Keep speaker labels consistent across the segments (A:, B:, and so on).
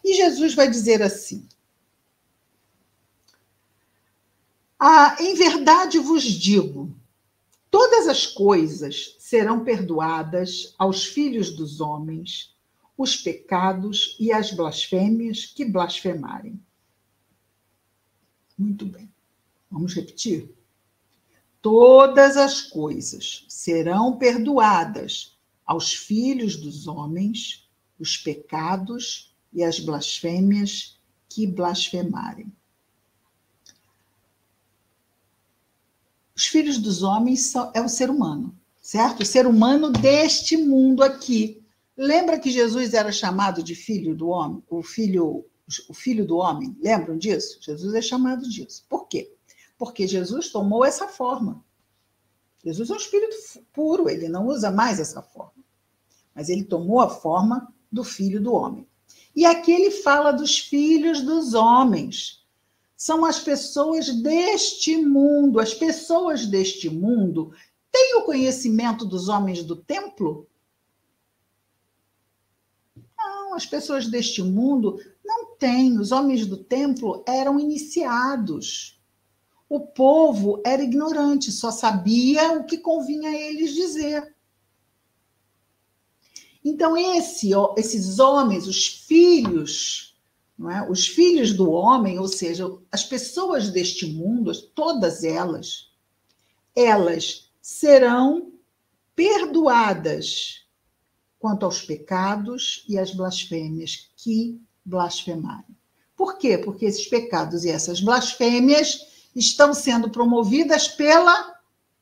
A: E Jesus vai dizer assim: em verdade vos digo, todas as coisas serão perdoadas aos filhos dos homens, os pecados e as blasfêmias que blasfemarem. Muito bem. Vamos repetir? Todas as coisas serão perdoadas aos filhos dos homens, os pecados e as blasfêmias que blasfemarem. Os filhos dos homens é o ser humano, certo? O ser humano deste mundo aqui. Lembra que Jesus era chamado de filho do homem? O filho do homem, lembram disso? Jesus é chamado disso. Por quê? Porque Jesus tomou essa forma. Jesus é um espírito puro, ele não usa mais essa forma. Mas ele tomou a forma do filho do homem. E aqui ele fala dos filhos dos homens. São as pessoas deste mundo. As pessoas deste mundo têm o conhecimento dos homens do templo? Não, as pessoas deste mundo não têm. Os homens do templo eram iniciados. O povo era ignorante, só sabia o que convinha a eles dizer. Então, esses homens, os filhos, não é? Os filhos do homem, ou seja, as pessoas deste mundo, todas elas serão perdoadas quanto aos pecados e às blasfêmias que blasfemarem. Por quê? Porque esses pecados e essas blasfêmias estão sendo promovidas pela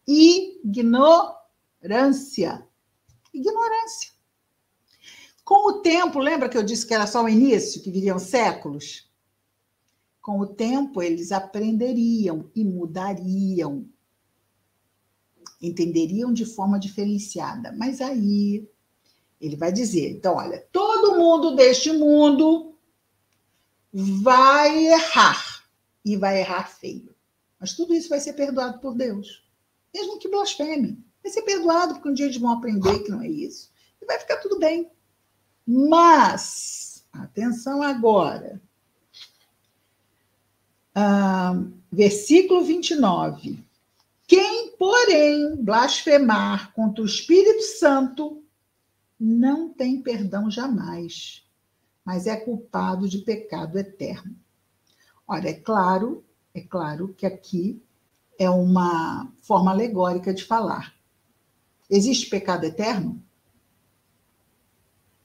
A: ignorância. Ignorância. Com o tempo, lembra que eu disse que era só o início, que viriam séculos? Com o tempo, eles aprenderiam e mudariam. Entenderiam de forma diferenciada. Mas aí, ele vai dizer, então, olha, todo mundo deste mundo vai errar. E vai errar feio. Mas tudo isso vai ser perdoado por Deus. Mesmo que blasfeme. Vai ser perdoado, porque um dia eles vão aprender que não é isso. E vai ficar tudo bem. Mas, atenção agora. Versículo 29. Quem, porém, blasfemar contra o Espírito Santo, não tem perdão jamais, mas é culpado de pecado eterno. Olha, é claro que aqui é uma forma alegórica de falar. Existe pecado eterno?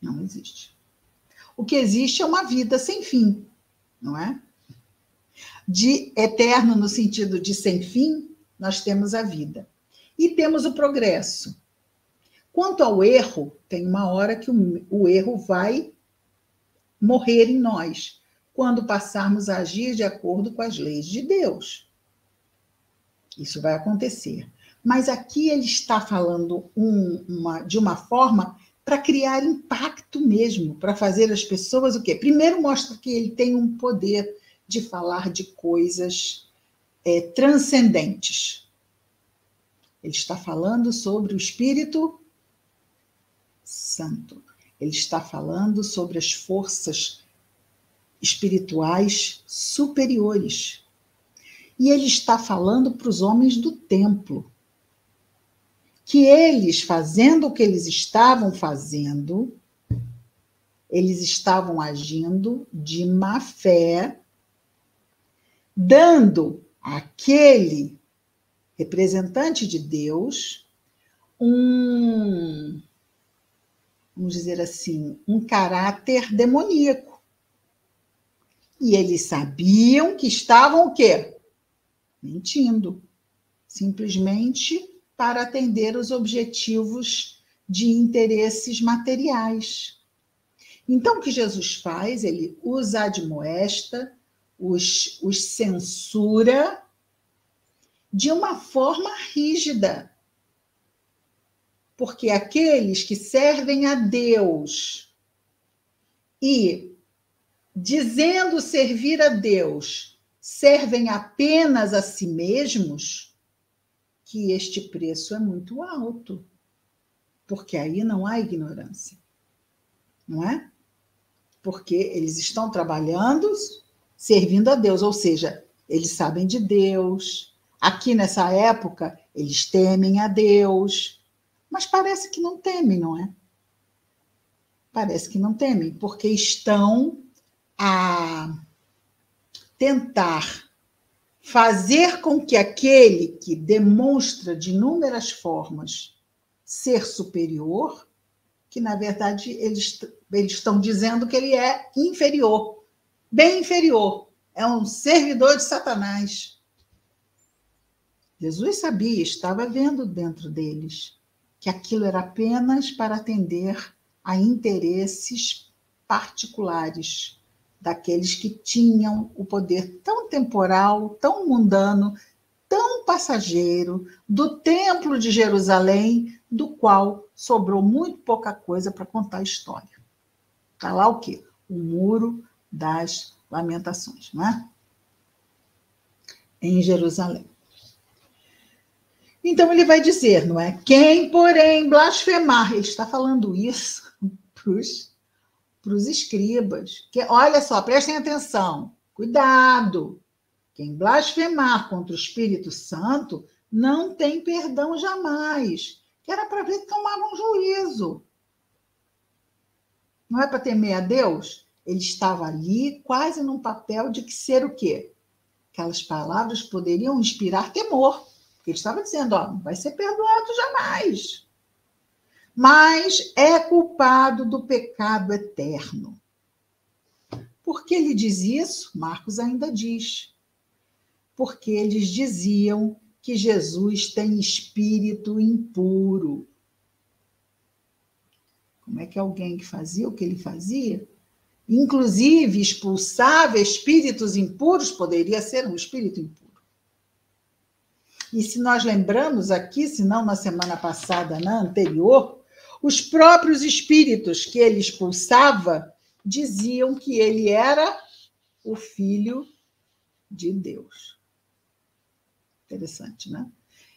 A: Não existe. O que existe é uma vida sem fim, não é? De eterno no sentido de sem fim, nós temos a vida. E temos o progresso. Quanto ao erro, tem uma hora que o erro vai morrer em nós, quando passarmos a agir de acordo com as leis de Deus. Isso vai acontecer. Mas aqui ele está falando de uma forma para criar impacto mesmo, para fazer as pessoas o quê? Primeiro mostra que ele tem um poder de falar de coisas transcendentes. Ele está falando sobre o Espírito Santo. Ele está falando sobre as forças espirituais superiores. E ele está falando para os homens do templo, que eles, fazendo o que eles estavam fazendo, eles estavam agindo de má fé, dando àquele representante de Deus vamos dizer assim, um caráter demoníaco. E eles sabiam que estavam o quê? Mentindo. Simplesmente para atender os objetivos de interesses materiais. Então, o que Jesus faz? Ele os admoesta, os censura de uma forma rígida. Porque aqueles que servem a Deus e, dizendo servir a Deus, servem apenas a si mesmos, que este preço é muito alto. Porque aí não há ignorância. Não é? porque eles estão trabalhando, servindo a Deus, ou seja, eles sabem de Deus. Aqui nessa época, eles temem a Deus, mas parece que não temem, não é? Parece que não temem, porque estão a tentar fazer com que aquele que demonstra de inúmeras formas ser superior, que na verdade eles estão dizendo que ele é inferior, bem inferior, é um servidor de Satanás. Jesus sabia, estava vendo dentro deles, que aquilo era apenas para atender a interesses particulares daqueles que tinham o poder tão temporal, tão mundano, tão passageiro, do Templo de Jerusalém, do qual sobrou muito pouca coisa para contar a história. Está lá o quê? O Muro das Lamentações, não é? Em Jerusalém. Então ele vai dizer, não é? Quem, porém, blasfemar, ele está falando isso para os escribas. Que, olha só, prestem atenção, cuidado. Quem blasfemar contra o Espírito Santo não tem perdão jamais. Que era para ver que tomava um juízo. Não é para temer a Deus? Ele estava ali quase num papel de que ser o quê? Aquelas palavras poderiam inspirar temor. Ele estava dizendo, ó, não vai ser perdoado jamais. Mas é culpado do pecado eterno. Por que ele diz isso? Marcos ainda diz. Porque eles diziam que Jesus tem espírito impuro. Como é que alguém que fazia o que ele fazia, inclusive expulsava espíritos impuros, poderia ser um espírito impuro? E se nós lembramos aqui, se não na semana passada, na anterior, os próprios espíritos que ele expulsava diziam que ele era o Filho de Deus. Interessante, né?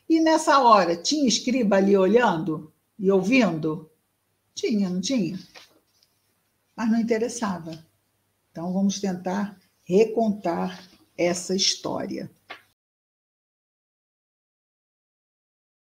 A: E nessa hora, tinha escriba ali olhando e ouvindo? Tinha, não tinha? Mas não interessava. Então, vamos tentar recontar essa história.